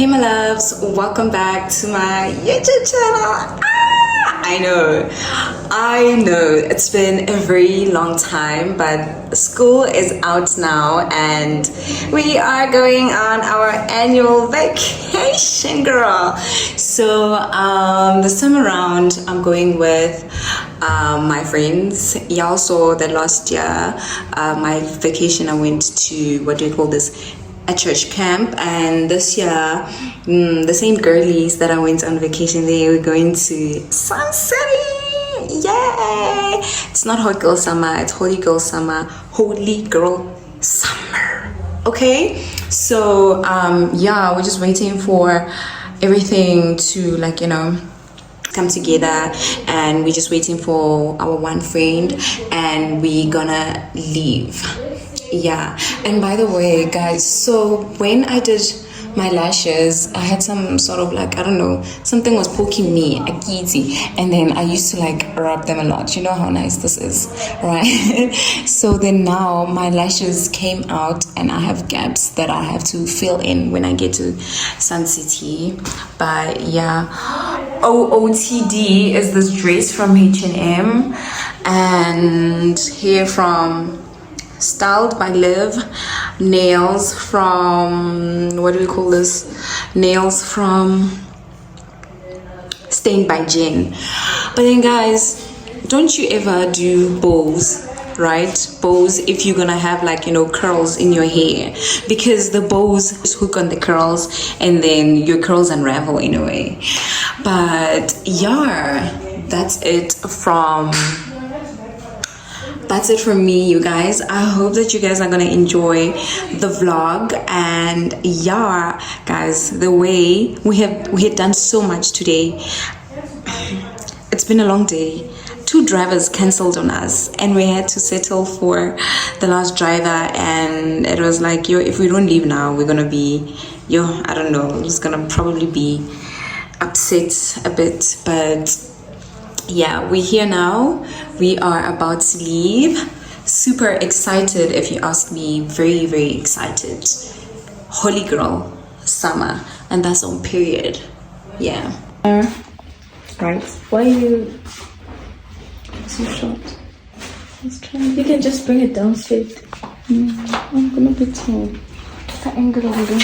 Hey my loves, welcome back to my YouTube channel. I know it's been a very long time, but school is out now and we are going on our annual vacation, girl. So this time around I'm going with my friends. Y'all saw that last year my vacation I went to, what do you call this, a church camp, and this year the same girlies that I went on vacation, they were going to Sun City. Yay! It's not Hot Girl Summer, it's Holy Girl Summer. Holy Girl Summer. Okay, so yeah, we're just waiting for everything to, like, you know, come together, and we're just waiting for our one friend and we're gonna leave. Yeah, and by the way guys, so when I did my lashes, I had some sort of, like, I don't know, something was poking me, a kitty, and then I used to like rub them a lot. You know how nice this is, right? So then now my lashes came out and I have gaps that I have to fill in when I get to Sun City. But yeah, OOTD is this dress from H&M, and hair from Styled by Liv, nails from, what do we call this, nails from Stained by Jen. But then guys, don't you ever do bows, right? Bows, if you're gonna have, like, you know, curls in your hair, because the bows hook on the curls and then your curls unravel in a way. But yeah, that's it from me, you guys. I hope that you guys are gonna enjoy the vlog. And yeah guys, the way we had done so much today, it's been a long day. 2 drivers cancelled on us and we had to settle for the last driver, and it was like, yo, if we don't leave now, we're gonna be, yo, I don't know, it's gonna probably be upset a bit. But yeah, we're here now. We are about to leave. Super excited, if you ask me. Very, very excited. Holy Girl Summer, and that's on period. Yeah. Right. Why are you so short? You can just bring it down straight. I'm gonna be tall. The angle of it.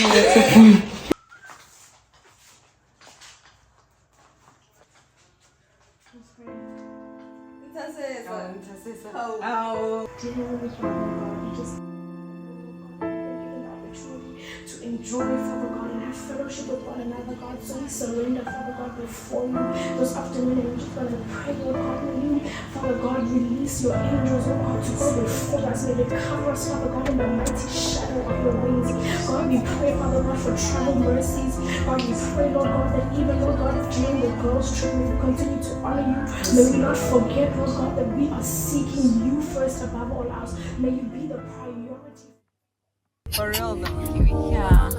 To enjoy, Father God, and have fellowship with one another, God. So we surrender, Father God, before you this afternoon, and we just want to pray, Lord God, may you, Father God, release your angels, Lord God, to go before us. May they cover us, Father God, in the mighty shadow of your wings. God, we pray, Father God, for travel mercies. God, we pray, Lord God, that even, Lord God, during the girls' trip, we will continue to honor you. May we not forget, Lord God, that we are seeking you first above all else. May you be the priority. For real though. Yeah.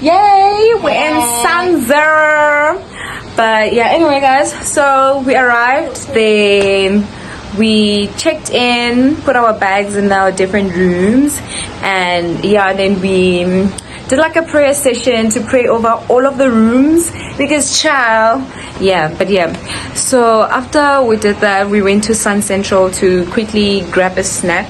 Yay, we're in Sanzer. But yeah, anyway guys, so we arrived, then we checked in, put our bags in our different rooms, and yeah, then we did like a prayer session to pray over all of the rooms, because child, yeah. But yeah, so after we did that, we went to Sun Central to quickly grab a snack.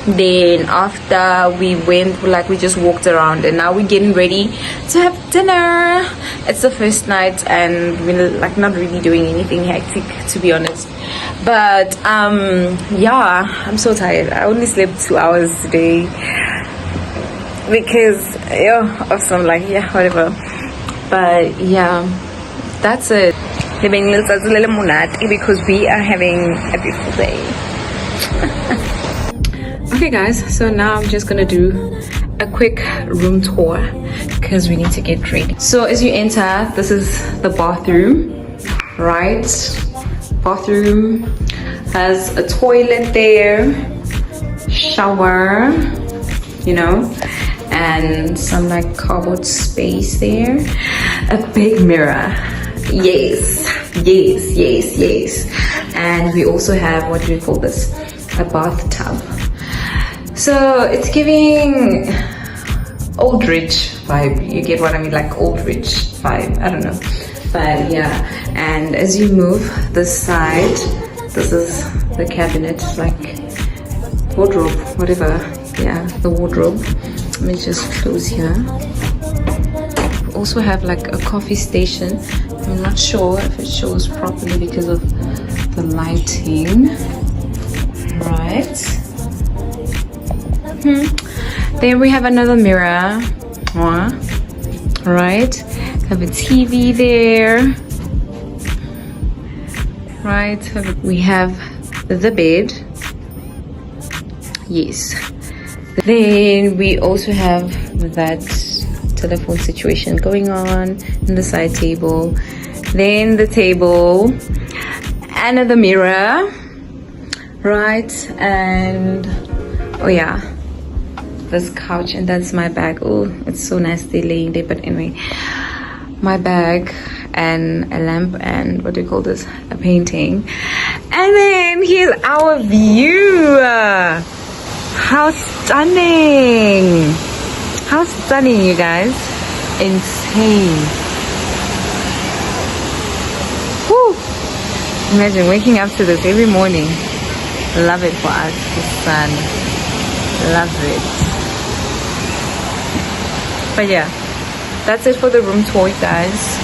Then after we went, like, we just walked around, and now we're getting ready to have dinner. It's the first night and we're like not really doing anything hectic, to be honest. But yeah, I'm so tired. I only slept 2 hours today because of some, like, yeah, whatever. But yeah, that's it. Because we are having a beautiful day. Okay guys, so now I'm just gonna do a quick room tour because we need to get ready. So as you enter, this is the bathroom, right? Bathroom has a toilet there, shower, you know, and some like cardboard space there. A big mirror. Yes, yes, yes, yes. And we also have, what do we call this? A bathtub. So it's giving old rich vibe. You get what I mean? Like old rich vibe. I don't know. But yeah. And as you move this side, this is the cabinet, like wardrobe, whatever. Yeah, the wardrobe. Let me just close here. We also have like a coffee station. I'm not sure if it shows properly because of the lighting. Right. Then we have another mirror. Right. Have a TV there. Right. We have the bed. Yes. Then we also have that telephone situation going on in the side table. Then the table. Another mirror. Right. And oh yeah, this couch, and that's my bag. Oh, it's so nasty laying there, but anyway, my bag and a lamp and what do you call this, a painting. And then here's our view. How stunning, how stunning, you guys. Insane. Woo. Imagine waking up to this every morning. Love it for us, the sun. Love it. But yeah, that's it for the room tour, guys.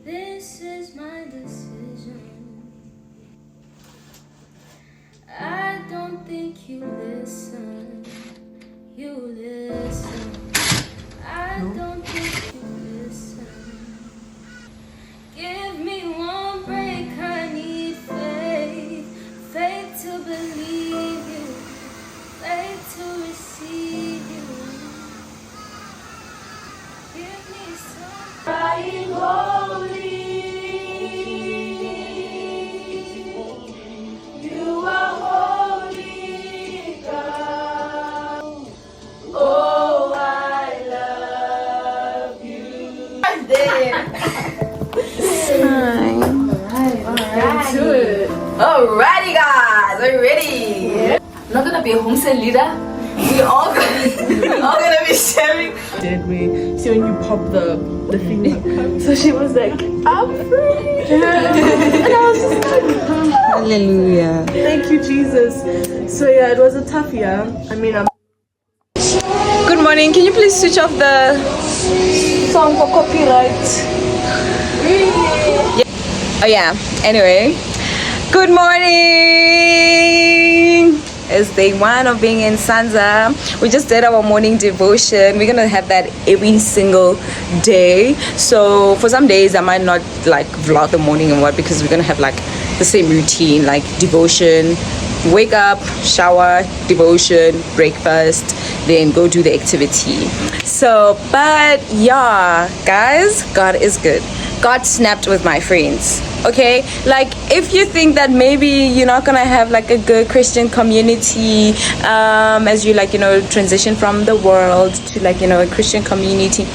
This is my decision. I don't think you listen. You listen. I don't think you listen. Give me one break. I need faith. Faith to believe you. Faith to receive you. Give me some crying holy. You are holy, God. Oh, I love you. Alrighty, guys, are you ready? I'm not gonna be a homestead leader. We all gonna be sharing. Did we see when you pop the thing? So she was like, I'm free. And I was just like, Hallelujah. thank you, Jesus. So yeah, it was a tough year. I mean, I'm Good morning. Can you please switch off the song for copyright? Yeah. Oh yeah. Anyway, good morning. It's day one of being in Sanza. We just did our morning devotion. We're gonna have that every single day. So for some days I might not like vlog the morning and what, because we're gonna have like the same routine, like devotion, wake up, shower, devotion, breakfast, then go do the activity. So, but yeah, guys, God is good. God snapped with my friends. Okay, like if you think that maybe you're not gonna have like a good Christian community as you like, you know, transition from the world to like, you know, a Christian community,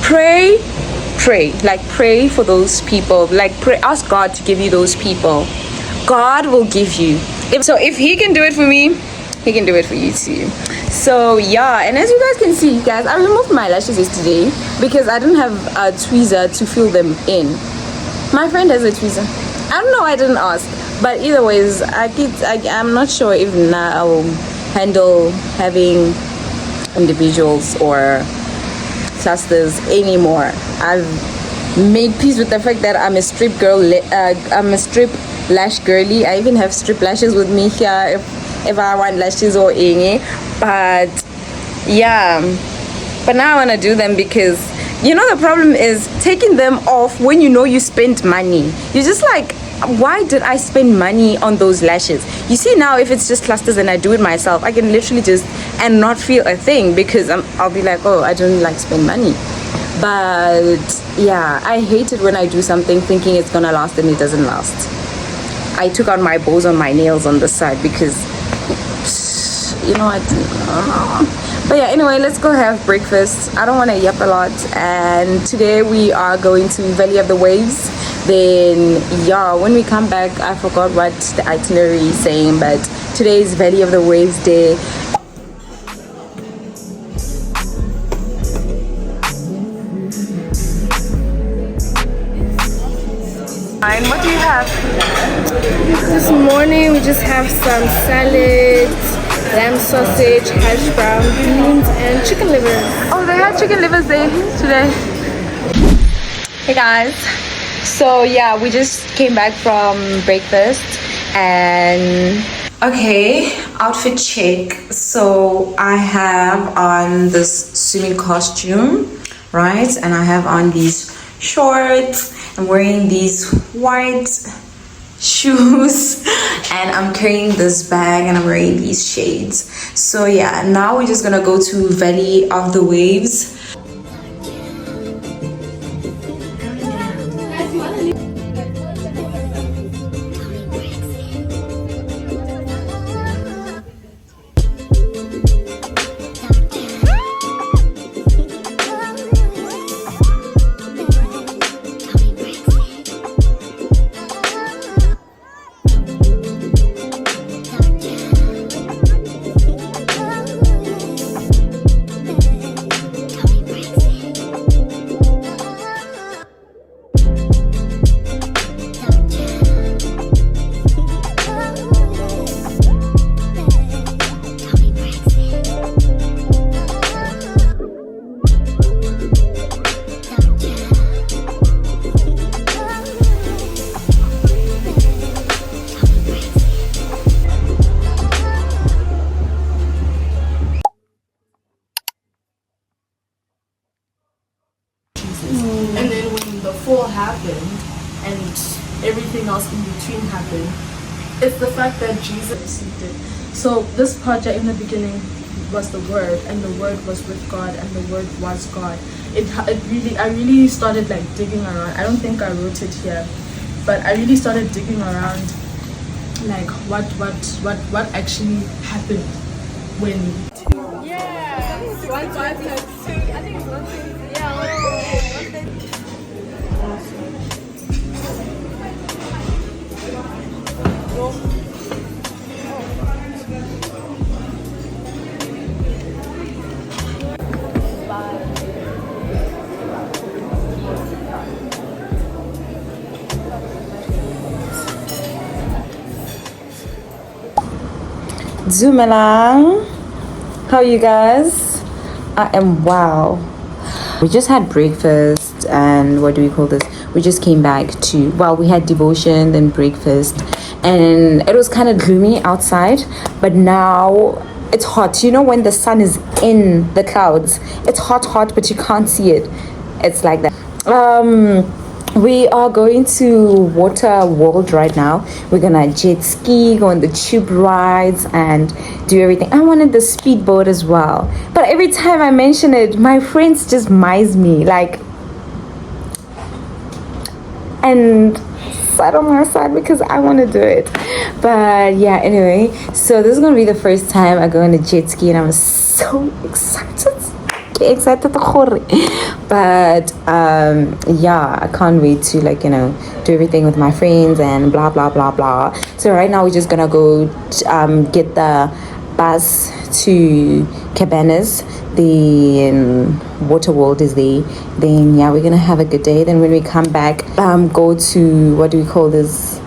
pray pray for those people, ask God to give you those people. God will give you. If he can do it for me, he can do it for you too. So yeah, and as you guys can see, guys, I removed my lashes yesterday because I didn't have a tweezer to fill them in. My friend has a tweezer. I don't know, I didn't ask, but either ways, I'm not sure if now I will handle having individuals or clusters anymore. I've made peace with the fact that I'm a strip girl. I'm a strip lash girly. I even have strip lashes with me here if I want lashes or any. But yeah, but now I want to do them because the problem is taking them off when you spent money. You're just like, why did I spend money on those lashes? You see, now if it's just clusters and I do it myself, I can literally just and not feel a thing because I'll be like, oh, I didn't spend money. But yeah, I hate it when I do something thinking it's gonna last and it doesn't last. I took out my bows on my nails on the side because but yeah, anyway, let's go have breakfast. I don't want to yap a lot, and today we are going to Valley of the Waves. Then yeah, when we come back, I forgot what the itinerary is saying, but today is Valley of the Waves day. And what do you have? This morning we just have some salad, lamb sausage, hash brown beans, and chicken liver. Oh, they had chicken livers there today. Hey guys, so yeah, we just came back from breakfast and okay, outfit check. So I have on this swimming costume, right? And I have on these shorts. I'm wearing these white shoes and I'm carrying this bag and I'm wearing these shades. So yeah, now we're just gonna go to Valley of the Waves. And then when the fall happened and everything else in between happened, it's the fact that Jesus received it. So this project in the beginning was the Word, and the Word was with God, and the Word was God. I really started digging around. I don't think I wrote it here, but I really started digging around, what actually happened when. Yeah. 1, 2, 3. I think it's 1, 2, 3. Zumela, how are you guys? I am wow. We just had breakfast and what do we call this? We just came back to, we had devotion, then breakfast, and it was kind of gloomy outside, but now it's hot. When the sun is in the clouds, it's hot, but you can't see it. It's like that. We are going to Water World right now. We're gonna jet ski, go on the tube rides, and do everything. I wanted the speedboat as well, but every time I mention it, my friends just mize me, and sat on my side because I want to do it. But yeah, anyway, so this is gonna be the first time I go on a jet ski, and I'm so excited. excited but yeah, I can't wait to do everything with my friends and blah blah blah blah. So right now we're just gonna go get the bus to Cabanas. Then Waterworld is there. Then yeah, we're gonna have a good day. Then when we come back, go to, what do we call this,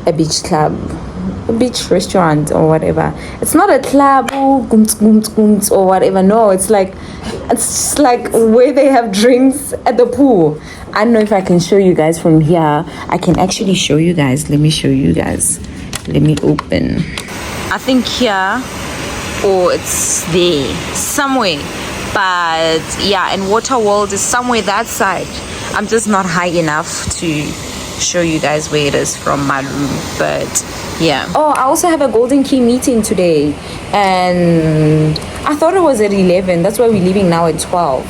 a beach club, a beach restaurant or whatever. It's not a club or whatever. No, it's just like where they have drinks at the pool. I don't know if I can show you guys from here. I can actually show you guys. Let me show you guys. Let me open. I think here, or it's there somewhere. But yeah, and Waterworld is somewhere that side. I'm just not high enough to show you guys where it is from my room, but yeah. Oh, I also have a Golden Key meeting today, and I thought it was at 11. That's why we're leaving now at 12,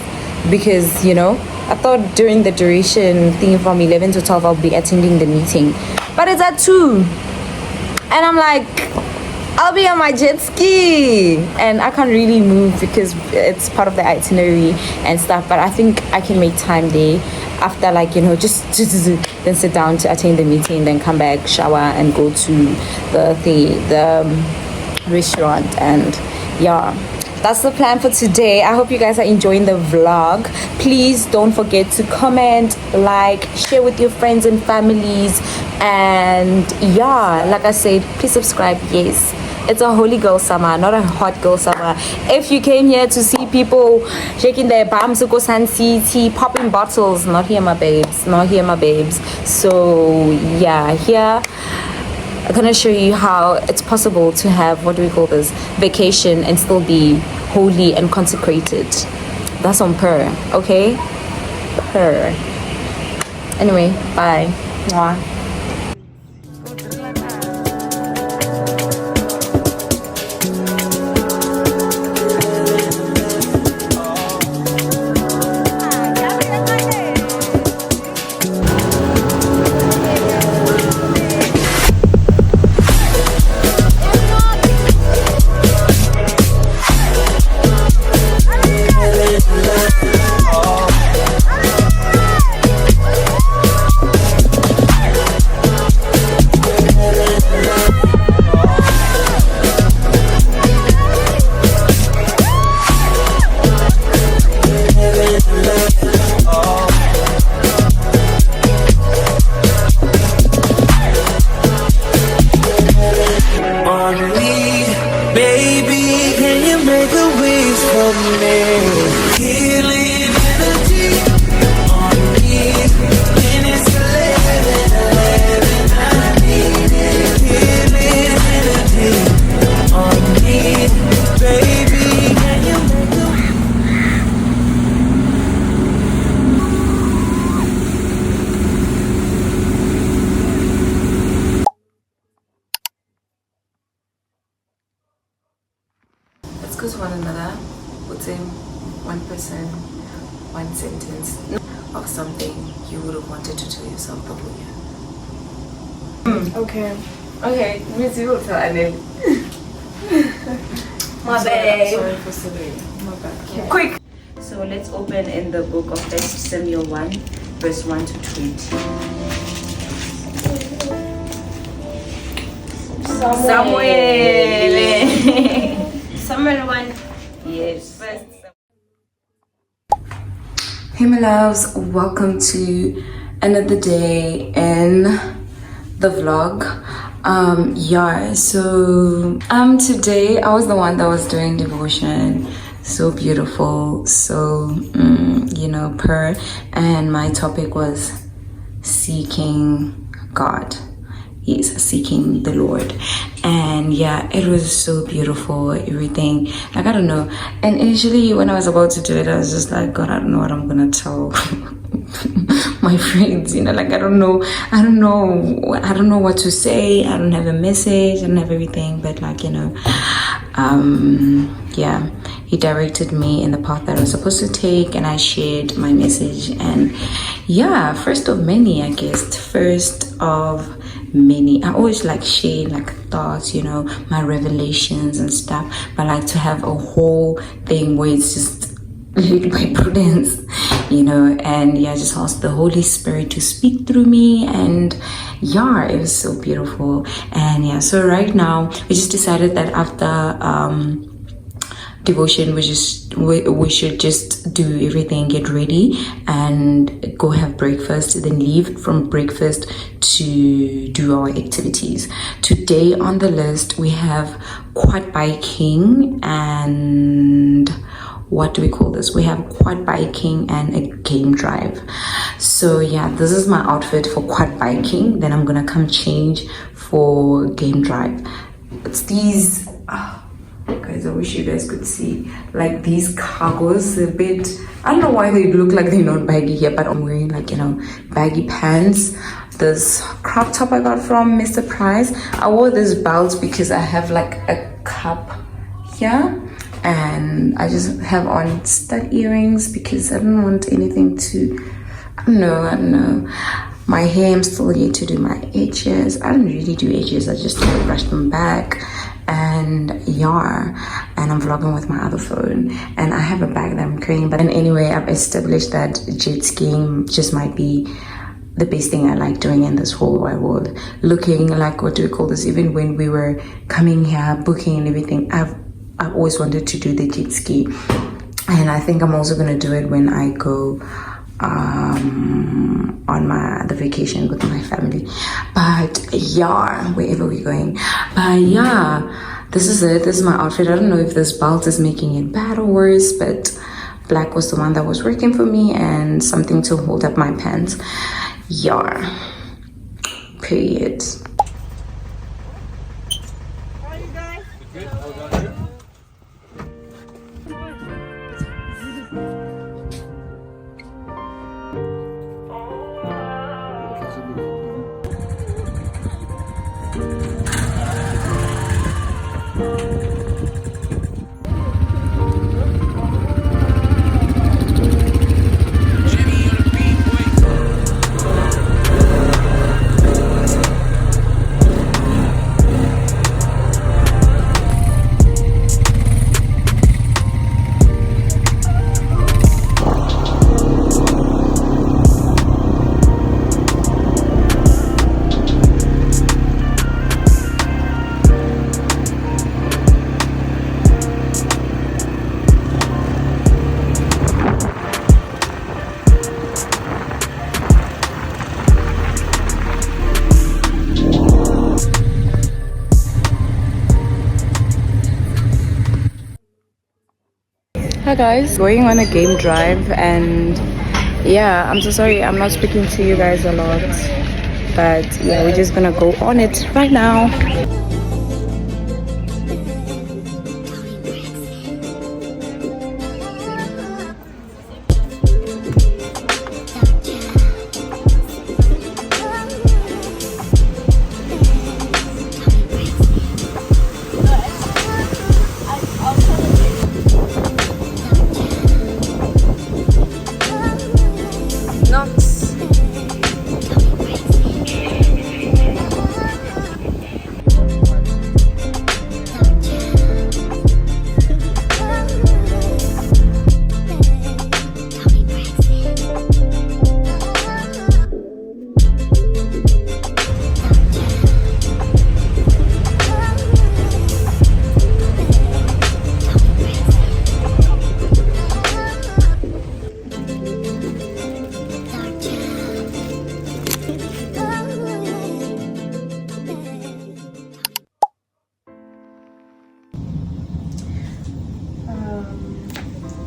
because I thought during the duration thing from 11 to 12 I'll be attending the meeting, but it's at 2, and I'm like, I'll be on my jet ski and I can't really move because it's part of the itinerary and stuff, but I think I can make time there after just then sit down to attend the meeting, then come back, shower and go to the restaurant. And yeah, that's the plan for today. I hope you guys are enjoying the vlog. Please don't forget to comment, like, share with your friends and families, and yeah, like I said, please subscribe. Yes, it's a holy girl summer, not a hot girl summer. If you came here to see people shaking their bums, go Sun City, popping bottles, not here my babes, not here my babes. So yeah, here I'm gonna show you how it's possible to have, what do we call this, vacation and still be holy and consecrated. That's on purr, okay? Purr. Anyway, bye. Mwah. Let's go to one another, putting one person, one sentence of something you would have wanted to tell yourself before you. Okay. Okay, Miss, you will tell Anil. My bad. Sorry for silly. My bad. Okay. Quick! So let's open in the book of 1 Samuel 1, verse 1 to 20. Samuel 1. Yes. Hey my loves, welcome to another day in the vlog. Today I was the one that was doing devotion. So beautiful, so prayer, and my topic was seeking God. Yes, seeking the Lord. And yeah, it was so beautiful, everything. I don't know. And initially when I was about to do it, I was just like, God, I don't know what I'm gonna tell my friends, I don't know what to say. I don't have a message, I don't have everything, but yeah, he directed me in the path that I was supposed to take, and I shared my message. And yeah, first of many, I guess. First of many. I always share thoughts, my revelations and stuff, but to have a whole thing where it's just led by Prudence, you know, and yeah, I just asked the Holy Spirit to speak through me, and yeah, it was so beautiful. And yeah, so right now we just decided that after devotion we should just do everything, get ready and go have breakfast, then leave from breakfast to do our activities. Today on the list we have quad biking and what do we call this? We have quad biking and a game drive. So yeah, this is my outfit for quad biking. Then I'm gonna come change for game drive. It's these guys, I wish you guys could see, like these cargos, a bit, I don't know why they look like they're not baggy here, but I'm wearing like, you know, baggy pants. This crop top I got from Mr. Price. I wore this belt because I have like a cup here, and I just have on stud earrings because I don't want anything to, I don't know. My hair, I'm still yet to do my edges. I don't really do edges, I just brush them back. And yeah, and I'm vlogging with my other phone, and I have a bag that I'm carrying. But anyway, I've established that jet skiing just might be the best thing I like doing in this whole wide world. Looking like, what do we call this, even when we were coming here, booking and everything, I've always wanted to do the jet ski, and I think I'm also gonna do it when I go on the vacation with my family. But yeah, wherever we're going. But yeah, this is it. This is my outfit. I don't know if this belt is making it bad or worse, but black was the one that was working for me, and something to hold up my pants. Yeah, period. Hi guys, going on a game drive, and yeah, I'm so sorry I'm not speaking to you guys a lot, but yeah, we're just gonna go on it right now.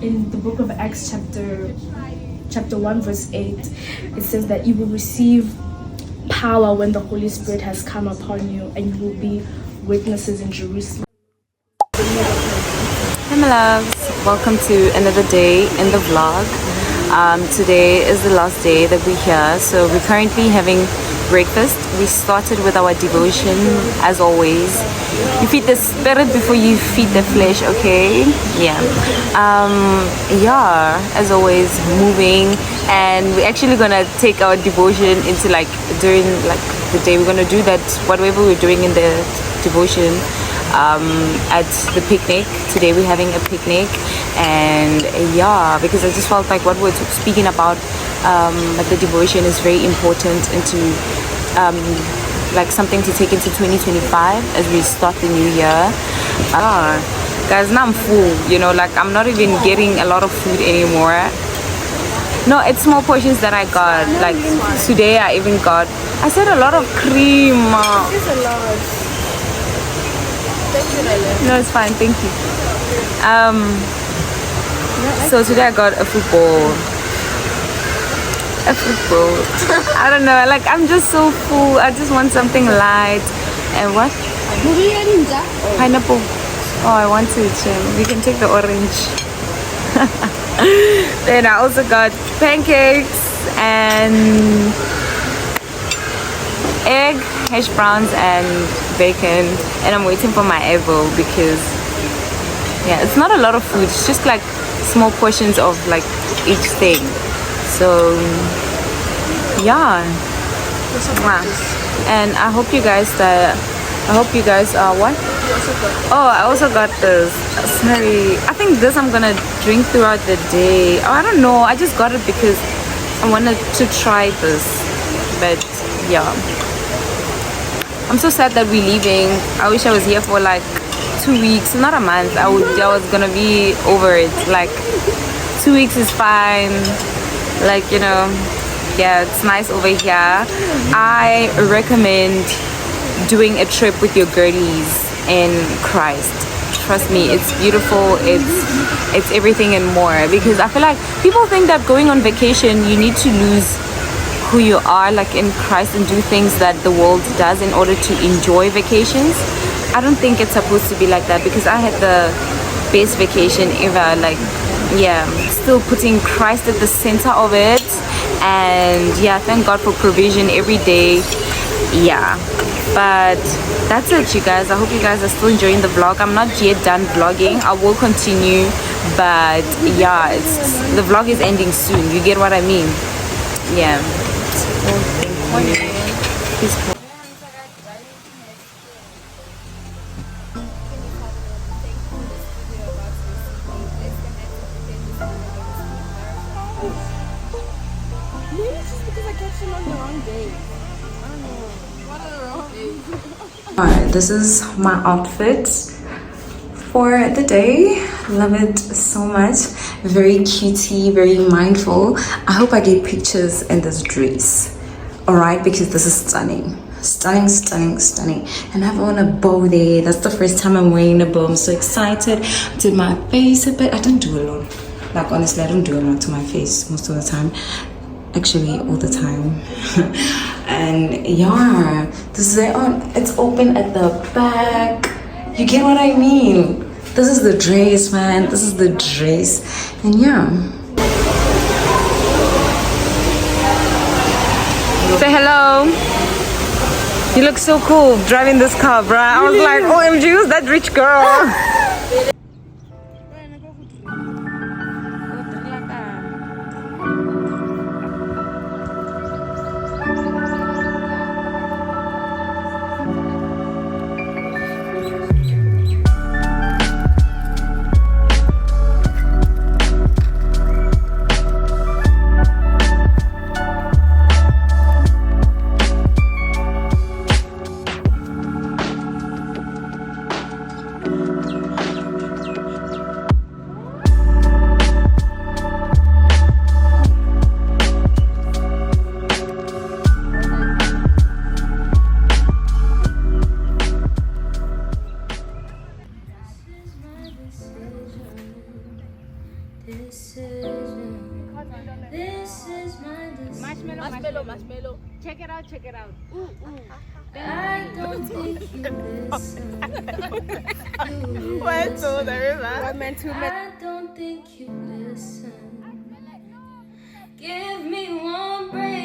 In the book of Acts chapter 1 verse 8, it says that you will receive power when the Holy Spirit has come upon you, and you will be witnesses in Jerusalem. Hi my loves, welcome to another day in the vlog. Today is the last day that we're here, so we're currently having breakfast. We started with our devotion as always. You feed the spirit before you feed the flesh, okay? Yeah. As always, moving, and we're actually gonna take our devotion into like during like the day. We're gonna do that whatever we're doing in the devotion. at the picnic. Today we're having a picnic, and yeah, because I just felt like what we're speaking about at the devotion is very important into like something to take into 2025 as we start the new year. Guys, now I'm full, you know, like I'm not even getting a lot of food anymore. No, it's small portions that I got. Like today I even got, I said a lot of cream. It's a lot. No, it's fine, thank you. So today I got a football. I don't know, like I'm just so full. I just want something light. And what? Pineapple. Oh, I want to chill. We can take the orange. Then I also got pancakes and egg, hash browns and bacon. And I'm waiting for my Evo because yeah, it's not a lot of food. It's just like small portions of like each thing. So yeah. And I hope you guys are what? Oh, I also got this. Sorry, I think this I'm gonna drink throughout the day. Oh, I don't know, I just got it because I wanted to try this. But yeah, I'm so sad that we're leaving. I wish I was here for like 2 weeks, not a month. I was gonna be over it. Like 2 weeks is fine. Like, you know, yeah, it's nice over here. I recommend doing a trip with your girlies in Christ. Trust me, it's beautiful, it's everything and more. Because I feel like people think that going on vacation you need to lose who you are, like in Christ, and do things that the world does in order to enjoy vacations. I don't think it's supposed to be like that, because I had the best vacation ever. Like, yeah, still putting Christ at the center of it. And yeah, thank God for provision every day. Yeah, but that's it, you guys. I hope you guys are still enjoying the vlog. I'm not yet done vlogging. I will continue, but yeah, the vlog is ending soon. You get what I mean? Yeah. Peace. Alright, this is my outfit for the day. Love it so much. Very cutesy, very mindful. I hope I get pictures in this dress. Alright, because this is stunning. Stunning. And I have on a bow there. That's the first time I'm wearing a bow. I'm so excited. I did my face a bit. I don't do a lot. Like, honestly, I don't do a lot to my face most of the time. Actually, all the time. And yeah, this is it. It's open at the back. You get what I mean? This is the dress, man. This is the dress. And yeah. Say hello. You look so cool driving this car, bruh. I was like, OMG, who's that rich girl? Marshmallow. Check it out. Ooh. I don't think you listen. One, two, there is that. I don't think you listen. Give me one break.